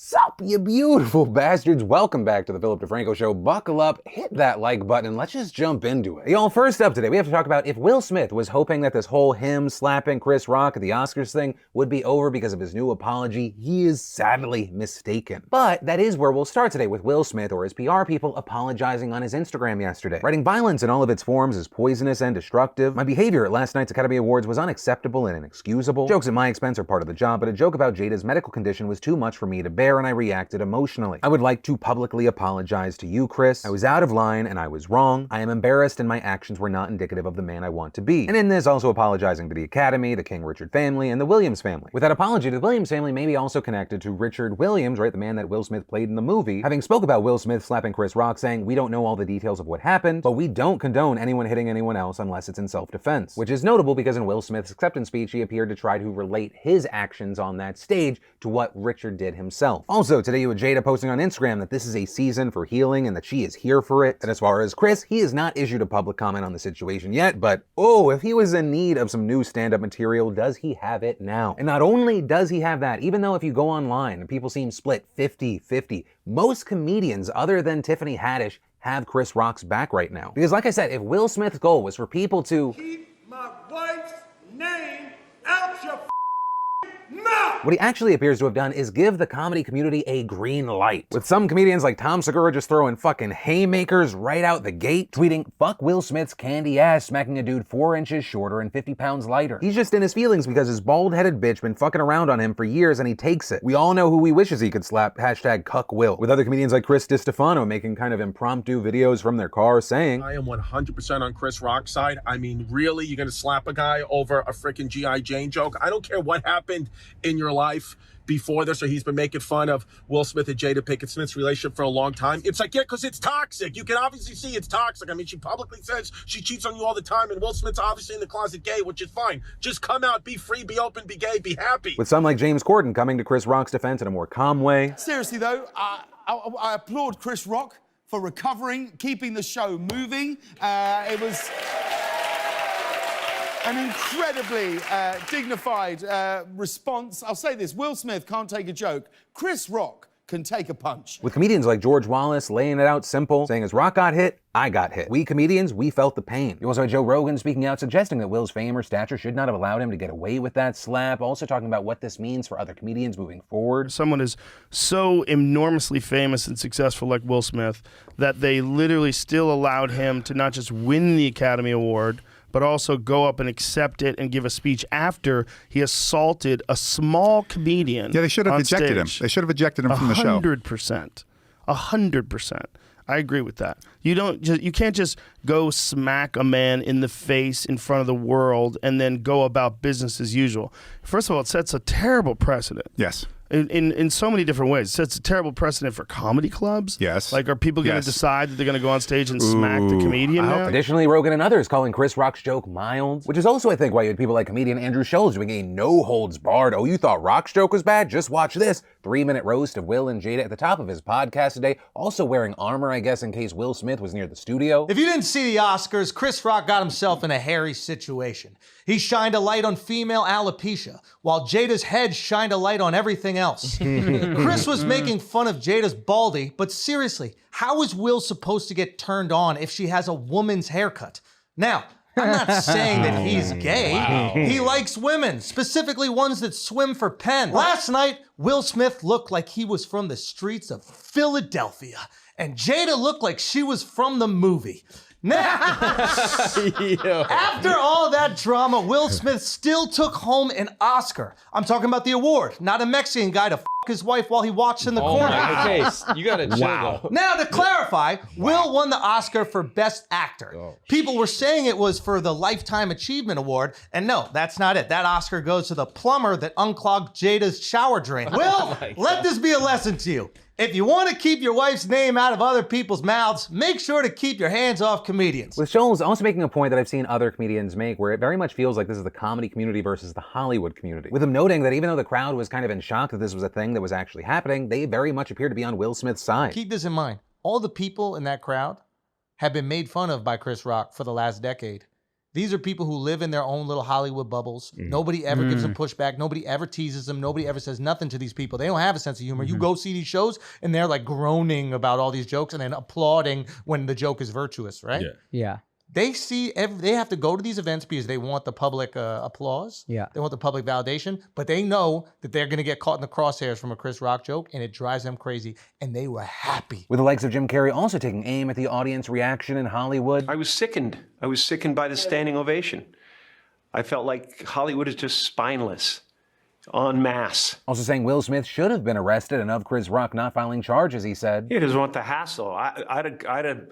Sup, you beautiful bastards. Welcome back to the DeFranco Show. Buckle up, hit that like button, and let's just jump into it. Y'all, first up today, we have to talk about if Will Smith was hoping that this whole him slapping Chris Rock at the Oscars thing would be over because of his new apology, he is sadly mistaken. But that is where we'll start today, with Will Smith or his PR people apologizing on his Instagram yesterday, writing violence in all of its forms is poisonous and destructive. My behavior at last night's Academy Awards was unacceptable and inexcusable. Jokes at my expense are part of the job, but a joke about Jada's medical condition was too much for me to bear, and I reacted emotionally. I would like to publicly apologize to you, Chris. I was out of line and I was wrong. I am embarrassed and my actions were not indicative of the man I want to be. And in this, also apologizing to the Academy, the King Richard family, and the Williams family. With that apology, the Williams family may be also connected to Richard Williams, right, the man that Will Smith played in the movie, having spoke about Will Smith slapping Chris Rock, saying, "We don't know all the details of what happened, but we don't condone anyone hitting anyone else unless it's in self-defense." Which is notable because in Will Smith's acceptance speech, he appeared to try to relate his actions on that stage to what Richard did himself. Also, today you had Jada posting on Instagram that this is a season for healing and that she is here for it. And as far as Chris, he has not issued a public comment on the situation yet, but if he was in need of some new stand-up material, does he have it now? And not only does he have that, even though if you go online and people seem split 50-50, most comedians other than Tiffany Haddish have Chris Rock's back right now. Because like I said, if Will Smith's goal was for people to keep my wife's name out your mouth, what he actually appears to have done is give the comedy community a green light. With some comedians like Tom Segura just throwing fucking haymakers right out the gate, tweeting, "Fuck Will Smith's candy ass smacking a dude 4 inches shorter and 50 pounds lighter." He's just in his feelings because his bald-headed bitch been fucking around on him for years and he takes it. We all know who he wishes he could slap, #CuckWill. With other comedians like Chris DiStefano making kind of impromptu videos from their car saying, "I am 100% on Chris Rock's side. I mean, really? You're gonna slap a guy over a freaking G.I. Jane joke? I don't care what happened in your life before this, or he's been making fun of Will Smith and Jada Pinkett Smith's relationship for a long time. It's like, yeah, because it's toxic. You can obviously see it's toxic. I mean, she publicly says she cheats on you all the time, and Will Smith's obviously in the closet gay, which is fine. Just come out, be free, be open, be gay, be happy." With some like James Corden coming to Chris Rock's defense in a more calm way. Seriously though, I applaud Chris Rock for recovering, keeping the show moving. It was an incredibly dignified response. I'll say this, Will Smith can't take a joke. Chris Rock can take a punch. With comedians like George Wallace laying it out simple, saying as Rock got hit, I got hit. We comedians, we felt the pain. You also had Joe Rogan speaking out, suggesting that Will's fame or stature should not have allowed him to get away with that slap, also talking about what this means for other comedians moving forward. Someone is so enormously famous and successful like Will Smith that they literally still allowed him to not just win the Academy Award, but also go up and accept it and give a speech after he assaulted a small comedian. Yeah, they should have ejected him. They should have ejected him from the show. 100%. 100%. I agree with that. You can't just go smack a man in the face in front of the world and then go about business as usual. First of all, it sets a terrible precedent. Yes. In so many different ways. It sets a terrible precedent for comedy clubs. Yes. Like, are people going to decide that they're going to go on stage and smack the comedian now? Additionally, Rogan and others calling Chris Rock's joke mild, which is also, I think, why you had people like comedian Andrew Schulz doing a no-holds-barred, "Oh, you thought Rock's joke was bad? Just watch this" 3-minute roast of Will and Jada at the top of his podcast today, also wearing armor, I guess, in case Will Smith was near the studio. If you didn't see the Oscars, Chris Rock got himself in a hairy situation. He shined a light on female alopecia, while Jada's head shined a light on everything else. Chris was making fun of Jada's baldy, but seriously, how is Will supposed to get turned on if she has a woman's haircut? Now, I'm not saying that he's gay. Wow. He likes women, specifically ones that swim for Penn. Last night, Will Smith looked like he was from the streets of Philadelphia, and Jada looked like she was from the movie. Now, after all that drama, Will Smith still took home an Oscar. I'm talking about the award, not a Mexican guy to f his wife while he watched in the corner. Okay, you gotta chill though. Now, to clarify, Will won the Oscar for Best Actor. People were saying it was for the Lifetime Achievement Award, and no, that's not it. That Oscar goes to the plumber that unclogged Jada's shower drain. Will, let this be a lesson to you. If you want to keep your wife's name out of other people's mouths, make sure to keep your hands off comedians. With Schulz also making a point that I've seen other comedians make, where it very much feels like this is the comedy community versus the Hollywood community. With him noting that even though the crowd was kind of in shock that this was a thing that was actually happening, they very much appear to be on Will Smith's side. Keep this in mind. All the people in that crowd have been made fun of by Chris Rock for the last decade. These are people who live in their own little Hollywood bubbles. Nobody ever gives them pushback. Nobody ever teases them. Nobody ever says nothing to these people. They don't have a sense of humor. You go see these shows and they're like groaning about all these jokes and then applauding when the joke is virtuous, right? Yeah. They have to go to these events because they want the public applause. Yeah. They want the public validation, but they know that they're going to get caught in the crosshairs from a Chris Rock joke, and it drives them crazy. And they were happy. With the likes of Jim Carrey also taking aim at the audience reaction in Hollywood. I was sickened. I was sickened by the standing ovation. I felt like Hollywood is just spineless. En masse. Also saying Will Smith should have been arrested and of Chris Rock not filing charges, he said. He doesn't want the hassle. I'd have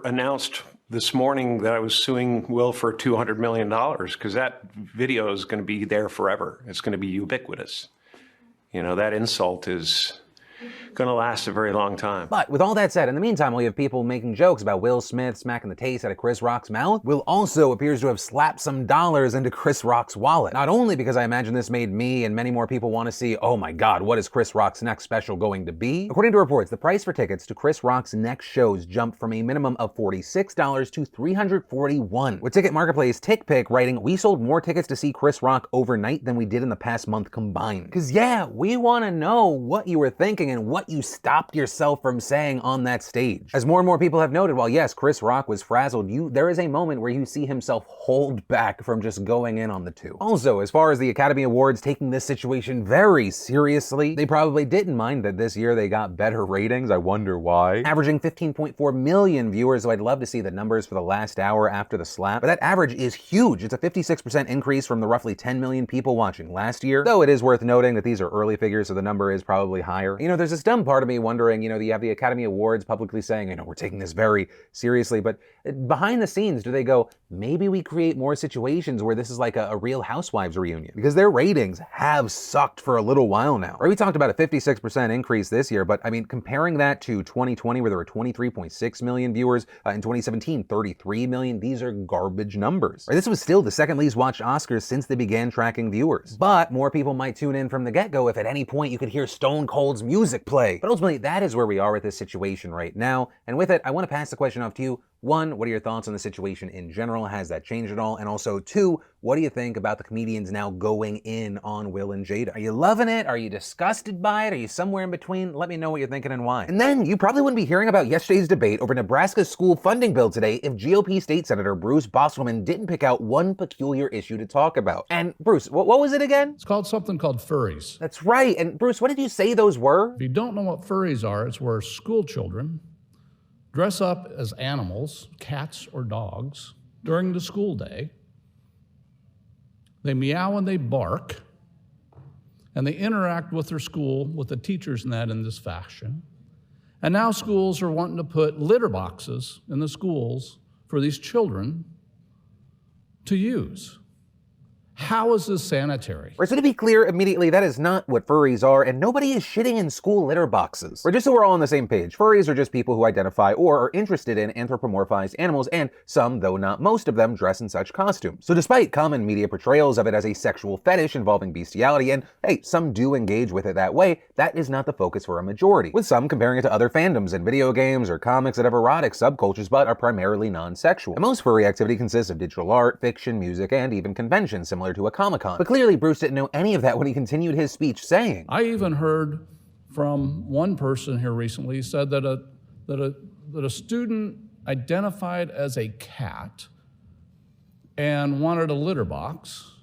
announced this morning that I was suing Will for $200 million because that video is going to be there forever. It's going to be ubiquitous. You know, that insult is going to last a very long time. But with all that said, in the meantime, while you have people making jokes about Will Smith smacking the taste out of Chris Rock's mouth, Will also appears to have slapped some dollars into Chris Rock's wallet. Not only because I imagine this made me and many more people want to see, oh my god, what is Chris Rock's next special going to be? According to reports, the price for tickets to Chris Rock's next shows jumped from a minimum of $46 to $341. With Ticket Marketplace TickPick writing, we sold more tickets to see Chris Rock overnight than we did in the past month combined. Cause yeah, we want to know what you were thinking and what you stopped yourself from saying on that stage. As more and more people have noted, while yes, Chris Rock was frazzled, there is a moment where you see himself hold back from just going in on the two. Also, as far as the Academy Awards taking this situation very seriously, they probably didn't mind that this year they got better ratings. I wonder why. Averaging 15.4 million viewers, so I'd love to see the numbers for the last hour after the slap. But that average is huge. It's a 56% increase from the roughly 10 million people watching last year. Though it is worth noting that these are early figures, so the number is probably higher. You know, there's this dumb part of me wondering, you have the Academy Awards publicly saying, we're taking this very seriously, but behind the scenes, do they go, maybe we create more situations where this is like a Real Housewives reunion? Because their ratings have sucked for a little while now. Right? We talked about a 56% increase this year, but I mean, comparing that to 2020, where there were 23.6 million viewers, in 2017, 33 million, these are garbage numbers. Right? This was still the second least watched Oscars since they began tracking viewers. But more people might tune in from the get-go if at any point you could hear Stone Cold's music play. But ultimately, that is where we are with this situation right now. And with it, I want to pass the question off to you. One, what are your thoughts on the situation in general? Has that changed at all? And also, two, what do you think about the comedians now going in on Will and Jada? Are you loving it? Are you disgusted by it? Are you somewhere in between? Let me know what you're thinking and why. And then, you probably wouldn't be hearing about yesterday's debate over Nebraska's school funding bill today if GOP State Senator Bruce Bosselman didn't pick out one peculiar issue to talk about. And Bruce, what was it again? It's called something called furries. That's right. And Bruce, what did you say those were? If you don't know what furries are, it's where school children dress up as animals, cats or dogs, during the school day. They meow and they bark, and they interact with their school, with the teachers and that in this fashion. And now schools are wanting to put litter boxes in the schools for these children to use. How is this sanitary? Right, so to be clear immediately, that is not what furries are, and nobody is shitting in school litter boxes. Right, just so we're all on the same page, furries are just people who identify or are interested in anthropomorphized animals, and some, though not most of them, dress in such costumes. So despite common media portrayals of it as a sexual fetish involving bestiality, and hey, some do engage with it that way, that is not the focus for a majority, with some comparing it to other fandoms in video games or comics that have erotic subcultures but are primarily non-sexual. And most furry activity consists of digital art, fiction, music, and even conventions similar to a Comic-Con. But clearly Bruce didn't know any of that when he continued his speech saying, I even heard from one person here recently said that a student identified as a cat and wanted a litter box.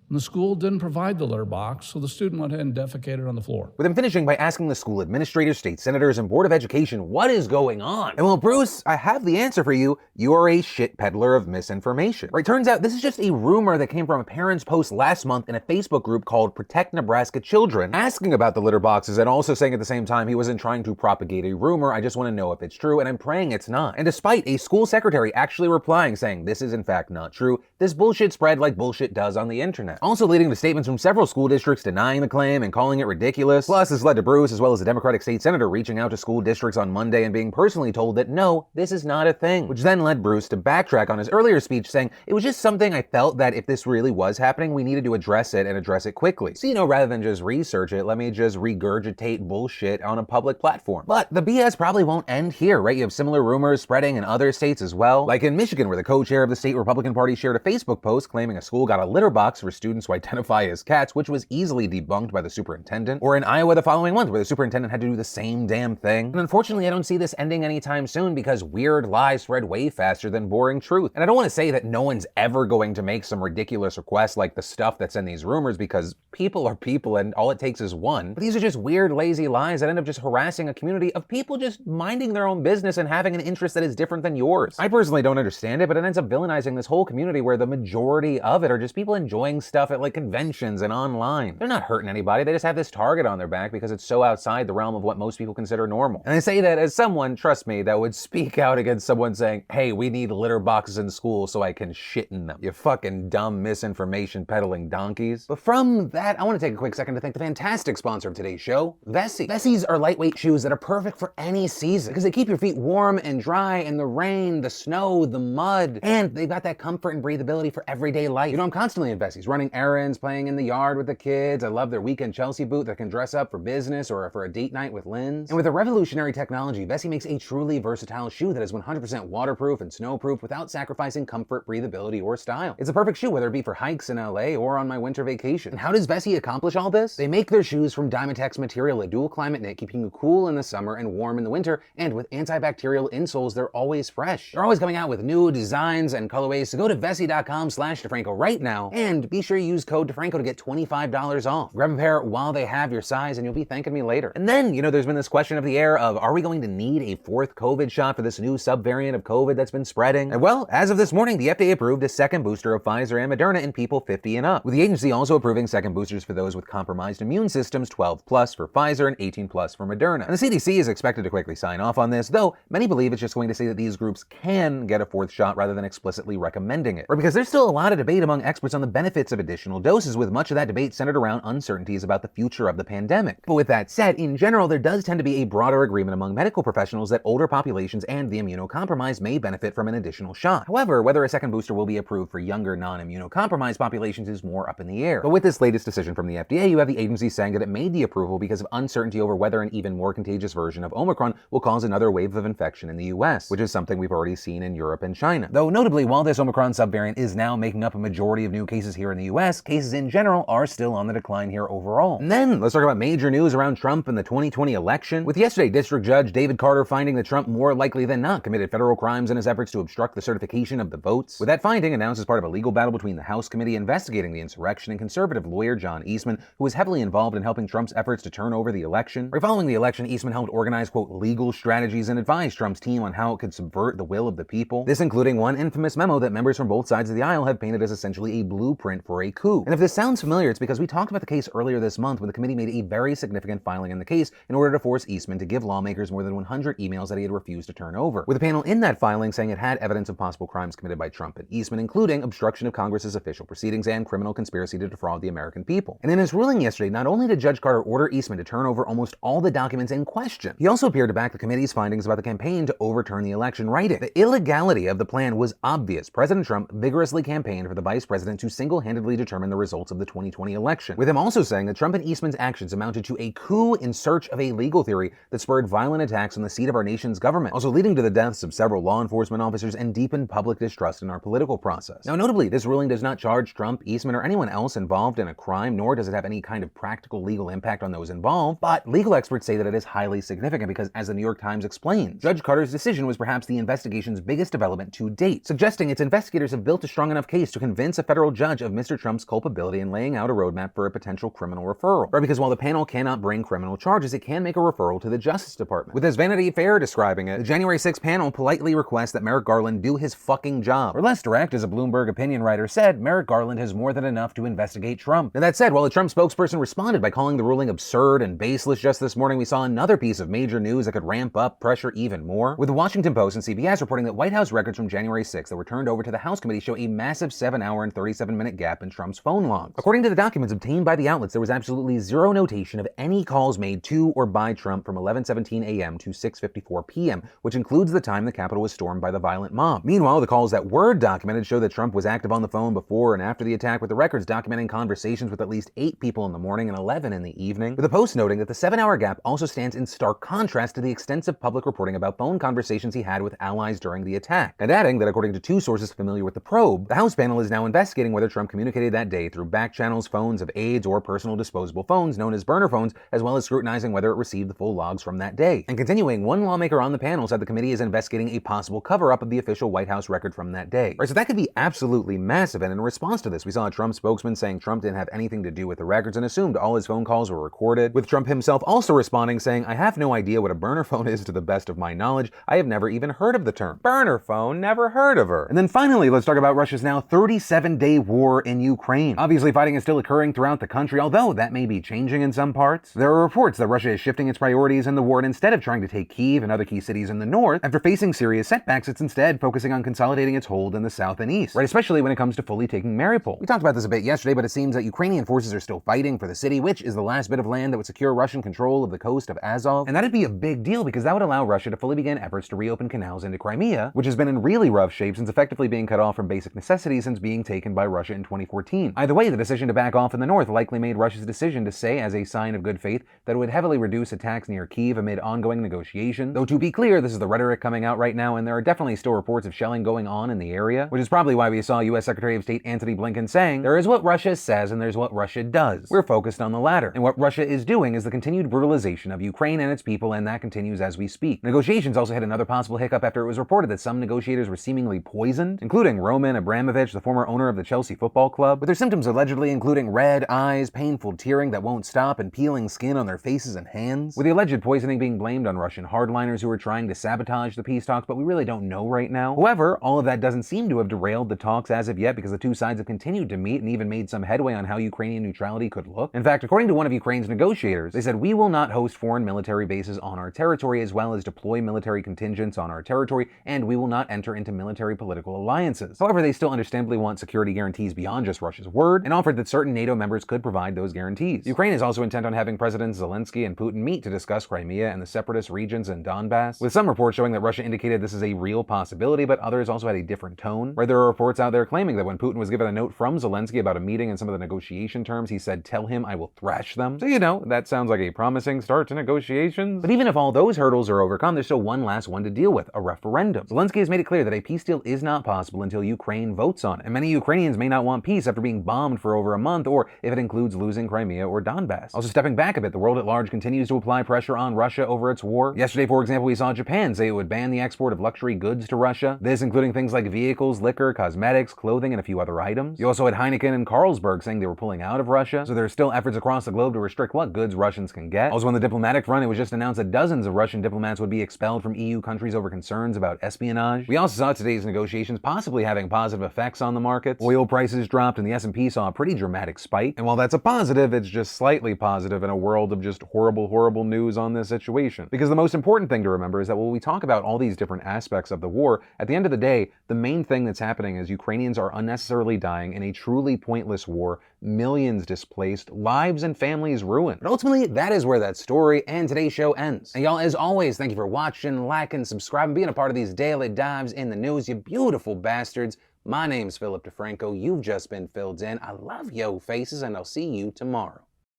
And the school didn't provide the litter box, so the student went ahead and defecated on the floor. With him finishing by asking the school administrators, state senators, and Board of Education, what is going on? And well, Bruce, I have the answer for you. You are a shit peddler of misinformation. Right, turns out this is just a rumor that came from a parent's post last month in a Facebook group called Protect Nebraska Children, asking about the litter boxes and also saying at the same time he wasn't trying to propagate a rumor, I just want to know if it's true, and I'm praying it's not. And despite a school secretary actually replying saying this is in fact not true, this bullshit spread like bullshit does on the internet. also leading to statements from several school districts denying the claim and calling it ridiculous. Plus, this led to Bruce, as well as a Democratic state senator, reaching out to school districts on Monday and being personally told that no, this is not a thing, which then led Bruce to backtrack on his earlier speech, saying it was just something I felt that if this really was happening, we needed to address it and address it quickly. So, rather than just research it, let me just regurgitate bullshit on a public platform. But the BS probably won't end here, right? You have similar rumors spreading in other states as well, like in Michigan, where the co-chair of the state Republican Party shared a Facebook post claiming a school got a litter box for students who identify as cats, which was easily debunked by the superintendent. Or in Iowa the following month, where the superintendent had to do the same damn thing. And unfortunately, I don't see this ending anytime soon because weird lies spread way faster than boring truth. And I don't want to say that no one's ever going to make some ridiculous request like the stuff that's in these rumors, because people are people and all it takes is one. But these are just weird, lazy lies that end up just harassing a community of people just minding their own business and having an interest that is different than yours. I personally don't understand it, but it ends up villainizing this whole community where the majority of it are just people enjoying stuff at like conventions and online. They're not hurting anybody, they just have this target on their back because it's so outside the realm of what most people consider normal. And I say that as someone, trust me, that would speak out against someone saying, hey, we need litter boxes in school so I can shit in them. You fucking dumb misinformation peddling donkeys. But from that, I want to take a quick second to thank the fantastic sponsor of today's show, Vessi. Vessies are lightweight shoes that are perfect for any season because they keep your feet warm and dry in the rain, the snow, the mud, and they've got that comfort and breathability for everyday life. I'm constantly in Vessies, running errands, playing in the yard with the kids. I love their weekend Chelsea boot that can dress up for business or for a date night with Linz. And with a revolutionary technology, Vessi makes a truly versatile shoe that is 100% waterproof and snowproof without sacrificing comfort, breathability, or style. It's a perfect shoe whether it be for hikes in LA or on my winter vacation. And how does Vessi accomplish all this? They make their shoes from Dymatex material, a dual climate knit, keeping you cool in the summer and warm in the winter, and with antibacterial insoles, they're always fresh. They're always coming out with new designs and colorways, so go to Vessi.com/DeFranco right now, and be sure you use code DeFranco to get $25 off. Grab a pair while they have your size, and you'll be thanking me later. And then, there's been this question of the air of, are we going to need a fourth COVID shot for this new subvariant of COVID that's been spreading? And well, as of this morning, the FDA approved a second booster of Pfizer and Moderna in people 50 and up, with the agency also approving second boosters for those with compromised immune systems, 12+ for Pfizer and 18+ for Moderna. And the CDC is expected to quickly sign off on this, though many believe it's just going to say that these groups can get a fourth shot rather than explicitly recommending it. Or because there's still a lot of debate among experts on the benefits of additional doses, with much of that debate centered around uncertainties about the future of the pandemic. But with that said, in general, there does tend to be a broader agreement among medical professionals that older populations and the immunocompromised may benefit from an additional shot. However, whether a second booster will be approved for younger non-immunocompromised populations is more up in the air. But with this latest decision from the FDA, you have the agency saying that it made the approval because of uncertainty over whether an even more contagious version of Omicron will cause another wave of infection in the US, which is something we've already seen in Europe and China. Though notably, while this Omicron subvariant is now making up a majority of new cases here in the US, cases in general are still on the decline here overall. And then let's talk about major news around Trump and the 2020 election, with yesterday District Judge David Carter finding that Trump more likely than not committed federal crimes in his efforts to obstruct the certification of the votes. With that finding announced as part of a legal battle between the House committee investigating the insurrection and conservative lawyer John Eastman, who was heavily involved in helping Trump's efforts to turn over the election. Right following the election, Eastman helped organize, quote, legal strategies and advise Trump's team on how it could subvert the will of the people. This including one infamous memo that members from both sides of the aisle have painted as essentially a blueprint for a coup. And if this sounds familiar, it's because we talked about the case earlier this month when the committee made a very significant filing in the case in order to force Eastman to give lawmakers more than 100 emails that he had refused to turn over, with the panel in that filing saying it had evidence of possible crimes committed by Trump and Eastman, including obstruction of Congress's official proceedings and criminal conspiracy to defraud the American people. And in his ruling yesterday, not only did Judge Carter order Eastman to turn over almost all the documents in question, he also appeared to back the committee's findings about the campaign to overturn the election, writing, the illegality of the plan was obvious. President Trump vigorously campaigned for the vice president to single-handedly determine the results of the 2020 election, with him also saying that Trump and Eastman's actions amounted to a coup in search of a legal theory that spurred violent attacks on the seat of our nation's government, also leading to the deaths of several law enforcement officers and deepened public distrust in our political process. Now, notably, this ruling does not charge Trump, Eastman, or anyone else involved in a crime, nor does it have any kind of practical legal impact on those involved, but legal experts say that it is highly significant because, as the New York Times explains, Judge Carter's decision was perhaps the investigation's biggest development to date, suggesting its investigators have built a strong enough case to convince a federal judge of Mr. Trump's culpability and laying out a roadmap for a potential criminal referral. Right, because while the panel cannot bring criminal charges, it can make a referral to the Justice Department. With as Vanity Fair describing it, the January 6th panel politely requests that Merrick Garland do his fucking job. Or less direct, as a Bloomberg opinion writer said, Merrick Garland has more than enough to investigate Trump. Now that said, while the Trump spokesperson responded by calling the ruling absurd and baseless just this morning, we saw another piece of major news that could ramp up pressure even more, with the Washington Post and CBS reporting that White House records from January 6th that were turned over to the House committee show a massive 7-hour and 37-minute gap in in Trump's phone logs. According to the documents obtained by the outlets, there was absolutely zero notation of any calls made to or by Trump from 11:17 a.m. to 6:54 p.m., which includes the time the Capitol was stormed by the violent mob. Meanwhile, the calls that were documented show that Trump was active on the phone before and after the attack, with the records documenting conversations with at least 8 people in the morning and 11 in the evening, with the Post noting that the 7-hour gap also stands in stark contrast to the extensive public reporting about phone conversations he had with allies during the attack, and adding that according to 2 sources familiar with the probe, the House panel is now investigating whether Trump communicated that day through back channels, phones of aides, or personal disposable phones known as burner phones, as well as scrutinizing whether it received the full logs from that day. And continuing, one lawmaker on the panel said the committee is investigating a possible cover-up of the official White House record from that day. Right, so that could be absolutely massive, and in response to this, we saw a Trump spokesman saying Trump didn't have anything to do with the records and assumed all his phone calls were recorded, with Trump himself also responding saying, "I have no idea what a burner phone is to the best of my knowledge. I have never even heard of the term. Burner phone, never heard of her." And then finally, let's talk about Russia's now 37-day war in Ukraine. Obviously, fighting is still occurring throughout the country, although that may be changing in some parts. There are reports that Russia is shifting its priorities in the war, and instead of trying to take Kyiv and other key cities in the north, after facing serious setbacks, it's instead focusing on consolidating its hold in the south and east, right? Especially when it comes to fully taking Mariupol. We talked about this a bit yesterday, but it seems that Ukrainian forces are still fighting for the city, which is the last bit of land that would secure Russian control of the coast of Azov. And that'd be a big deal because that would allow Russia to fully begin efforts to reopen canals into Crimea, which has been in really rough shape since effectively being cut off from basic necessities since being taken by Russia in 2014. Either way, the decision to back off in the north likely made Russia's decision to say, as a sign of good faith, that it would heavily reduce attacks near Kyiv amid ongoing negotiation. Though to be clear, this is the rhetoric coming out right now, and there are definitely still reports of shelling going on in the area, which is probably why we saw U.S. Secretary of State Antony Blinken saying, "There is what Russia says and there's what Russia does. We're focused on the latter. And what Russia is doing is the continued brutalization of Ukraine and its people, and that continues as we speak." Negotiations also had another possible hiccup after it was reported that some negotiators were seemingly poisoned, including Roman Abramovich, the former owner of the Chelsea Football Club, with their symptoms allegedly including red eyes, painful tearing that won't stop, and peeling skin on their faces and hands, with the alleged poisoning being blamed on Russian hardliners who were trying to sabotage the peace talks, but we really don't know right now. However, all of that doesn't seem to have derailed the talks as of yet, because the two sides have continued to meet and even made some headway on how Ukrainian neutrality could look. In fact, according to one of Ukraine's negotiators, they said, "We will not host foreign military bases on our territory, as well as deploy military contingents on our territory, and we will not enter into military political alliances." However, they still understandably want security guarantees beyond just Russia's word, and offered that certain NATO members could provide those guarantees. Ukraine is also intent on having Presidents Zelensky and Putin meet to discuss Crimea and the separatist regions in Donbass, with some reports showing that Russia indicated this is a real possibility, but others also had a different tone, where there are reports out there claiming that when Putin was given a note from Zelensky about a meeting and some of the negotiation terms, he said, "Tell him I will thrash them." So, that sounds like a promising start to negotiations. But even if all those hurdles are overcome, there's still one last one to deal with: a referendum. Zelensky has made it clear that a peace deal is not possible until Ukraine votes on it, and many Ukrainians may not want peace after being bombed for over a month, or if it includes losing Crimea or Donbass. Also, stepping back a bit, the world at large continues to apply pressure on Russia over its war. Yesterday, for example, we saw Japan say it would ban the export of luxury goods to Russia, this including things like vehicles, liquor, cosmetics, clothing, and a few other items. You also had Heineken and Carlsberg saying they were pulling out of Russia, so there are still efforts across the globe to restrict what goods Russians can get. Also, on the diplomatic front, it was just announced that dozens of Russian diplomats would be expelled from EU countries over concerns about espionage. We also saw today's negotiations possibly having positive effects on the markets. Oil prices dropped and the S&P saw a pretty dramatic spike. And while that's a positive, it's just slightly positive in a world of just horrible news on this situation. Because the most important thing to remember is that while we talk about all these different aspects of the war, at the end of the day, the main thing that's happening is Ukrainians are unnecessarily dying in a truly pointless war, millions displaced, lives and families ruined. But ultimately, that is where that story and today's show ends. And y'all, as always, thank you for watching, liking, subscribing, being a part of these daily dives in the news, you beautiful bastards. My name's Philip DeFranco. You've just been filled in. I love yo faces, and I'll see you tomorrow.